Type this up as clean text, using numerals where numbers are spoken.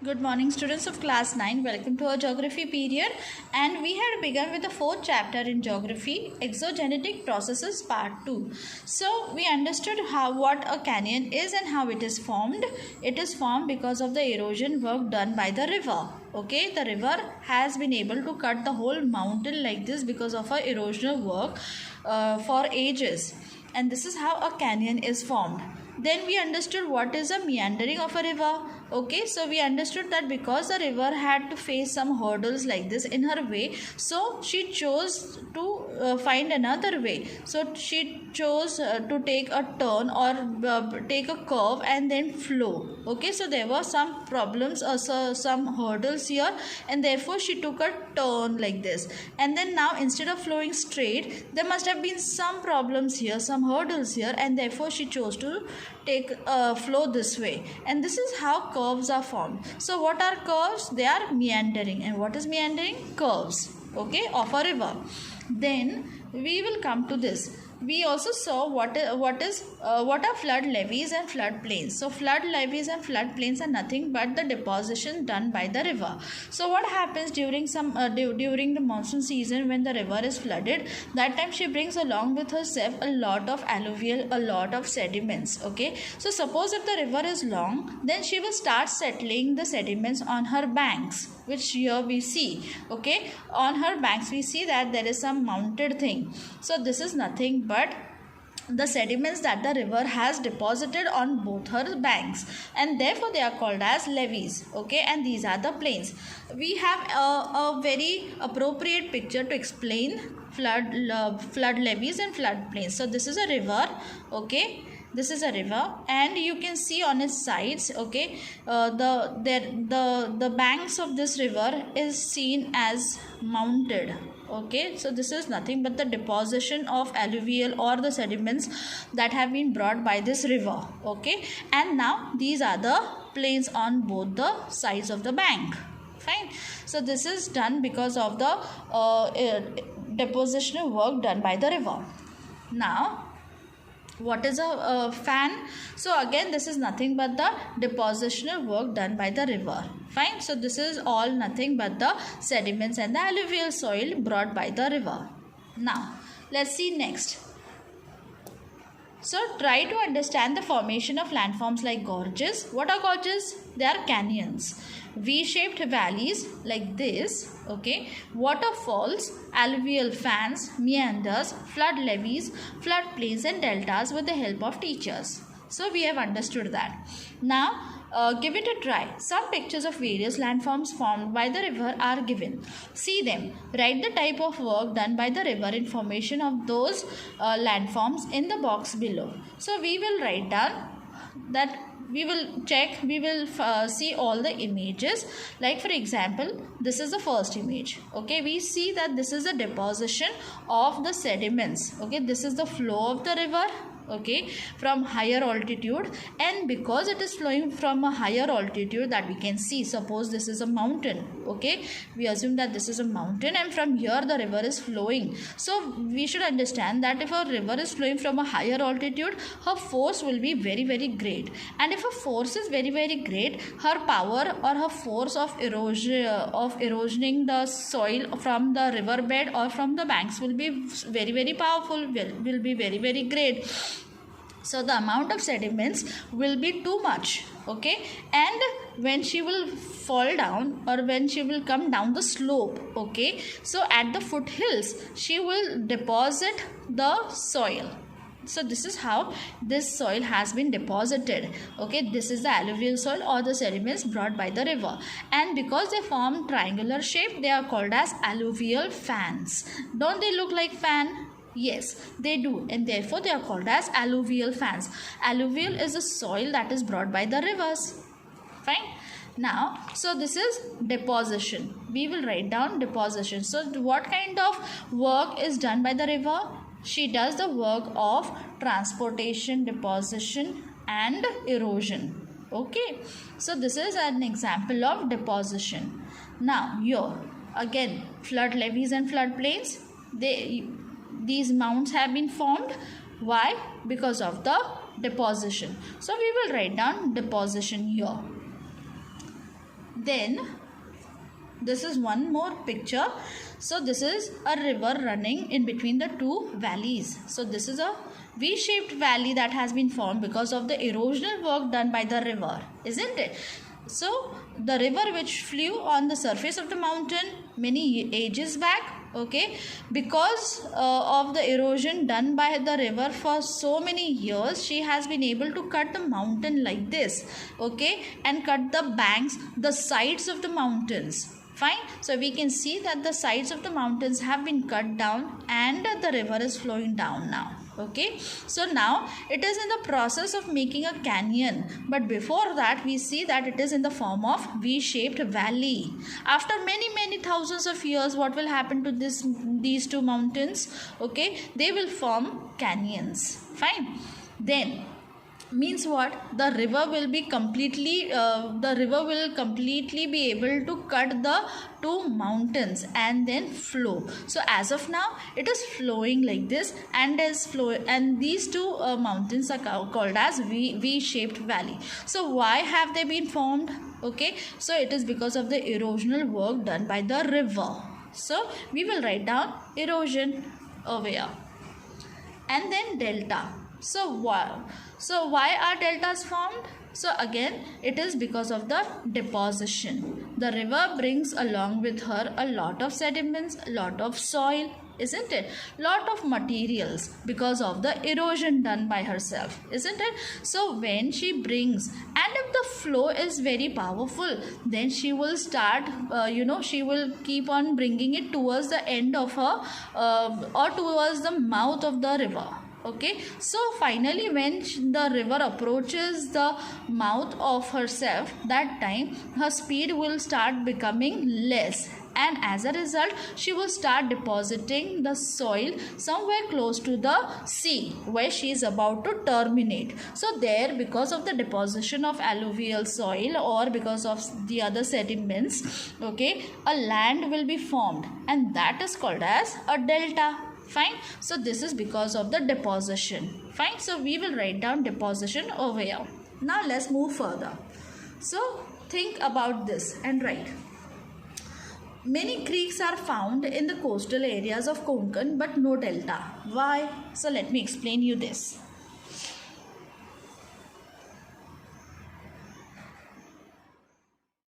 Good morning, students of class 9. Welcome to our geography period. And we had begun with the fourth chapter in geography, exogenetic processes part 2. So we understood what a canyon is and how it is formed. It is formed because of the erosion work done by the river. Okay, the river has been able to cut the whole mountain like this because of a erosional work for ages. And this is how a canyon is formed. Then we understood what is a meandering of a river. Okay, so we understood that because the river had to face some hurdles like this in her way, so she chose to find another way. So she chose to take a turn or take a curve and then flow. Okay, so there were some problems, some hurdles here, and therefore she took a turn like this. And then now instead of flowing straight, there must have been some problems here, some hurdles here, and therefore she chose to take flow this way. And this is how curves are formed. So what are curves? They are meandering. And what is meandering? Curves, okay, of a river. Then we will come to this. We also saw what are flood levees and flood plains. So flood levees and flood plains are nothing but the deposition done by the river. So what happens during during the monsoon season when the river is flooded? That time she brings along with herself a lot of alluvial, a lot of sediments. Okay, so suppose if the river is long, then she will start settling the sediments on her banks, which here we see. Okay, on her banks we see that there is some mounted thing. So this is nothing but the sediments that the river has deposited on both her banks, and therefore they are called as levees. Okay, and these are the plains. We have a very appropriate picture to explain flood levees and flood plains. So this is a river. Okay, this is a river, and you can see on its sides, okay, the banks of this river is seen as mounted. Okay, so this is nothing but the deposition of alluvial or the sediments that have been brought by this river. Okay, and now these are the plains on both the sides of the bank. Fine. So this is done because of the depositional work done by the river. Now what is a fan? So again, this is nothing but the depositional work done by the river. Fine. So this is all nothing but the sediments and the alluvial soil brought by the river. Now let's see next. So try to understand the formation of landforms like gorges. What are gorges? They are canyons. V-shaped valleys like this. Okay, waterfalls, alluvial fans, meanders, flood levees, flood plains and deltas with the help of teachers. So we have understood that. Now give it a try. Some pictures of various landforms formed by the river are given. See them. Write the type of work done by the river in formation of those landforms in the box below. So we will write down that. We will check, we will see all the images. Like for example, this is the first image. Okay, we see that this is a deposition of the sediments. Okay, this is the flow of the river. Okay, from higher altitude, and because it is flowing from a higher altitude that we can see, suppose this is a mountain. Okay, we assume that this is a mountain, and from here the river is flowing. So we should understand that if a river is flowing from a higher altitude, her force will be very, very great, and if a force is very, very great, her power or her force of erosioning the soil from the riverbed or from the banks will be very, very powerful, will be very, very great. So the amount of sediments will be too much. Okay, and when she will fall down or when she will come down the slope, okay, so at the foothills she will deposit the soil. So this is how this soil has been deposited. Okay, this is the alluvial soil or the sediments brought by the river, and because they form triangular shape, they are called as alluvial fans. Don't they look like fan? Yes, they do, and therefore they are called as alluvial fans. Alluvial is the soil that is brought by the rivers. Fine. Now, so this is deposition. We will write down deposition. So what kind of work is done by the river? She does the work of transportation, deposition and erosion. Okay, so this is an example of deposition. Now here again, flood levees and flood plains, these mounds have been formed. Why? Because of the deposition. So we will write down deposition here. Then this is one more picture. So this is a river running in between the two valleys. So this is a V-shaped valley that has been formed because of the erosional work done by the river, isn't it? So the river which flew on the surface of the mountain many ages back, okay, because of the erosion done by the river for so many years, she has been able to cut the mountain like this, okay, and cut the banks, the sides of the mountains. Fine. So we can see that the sides of the mountains have been cut down and the river is flowing down now. Okay. So now it is in the process of making a canyon. But before that we see that it is in the form of V-shaped valley. After many thousands of years, what will happen to these two mountains? Okay. They will form canyons. Fine. Then means what? The river will completely be able to cut the two mountains and then flow. So as of now it is flowing like this, and these two mountains are called as V-shaped valley. So why have they been formed? Okay, so it is because of the erosional work done by the river. So we will write down erosion over here. And then delta. So why are deltas formed? So again, it is because of the deposition. The river brings along with her a lot of sediments, a lot of soil, isn't it? Lot of materials because of the erosion done by herself, isn't it? So when she brings, and if the flow is very powerful, then she will start, she will keep on bringing it towards the end of her or towards the mouth of the river. Okay, so finally when the river approaches the mouth of herself, that time her speed will start becoming less, and as a result she will start depositing the soil somewhere close to the sea where she is about to terminate. So there, because of the deposition of alluvial soil or because of the other sediments, okay, a land will be formed, and that is called as a delta. Fine. So this is because of the deposition. Fine. So we will write down deposition over here. Now let's move further. So think about this and write. Many creeks are found in the coastal areas of Konkan but no delta. Why? So let me explain you this.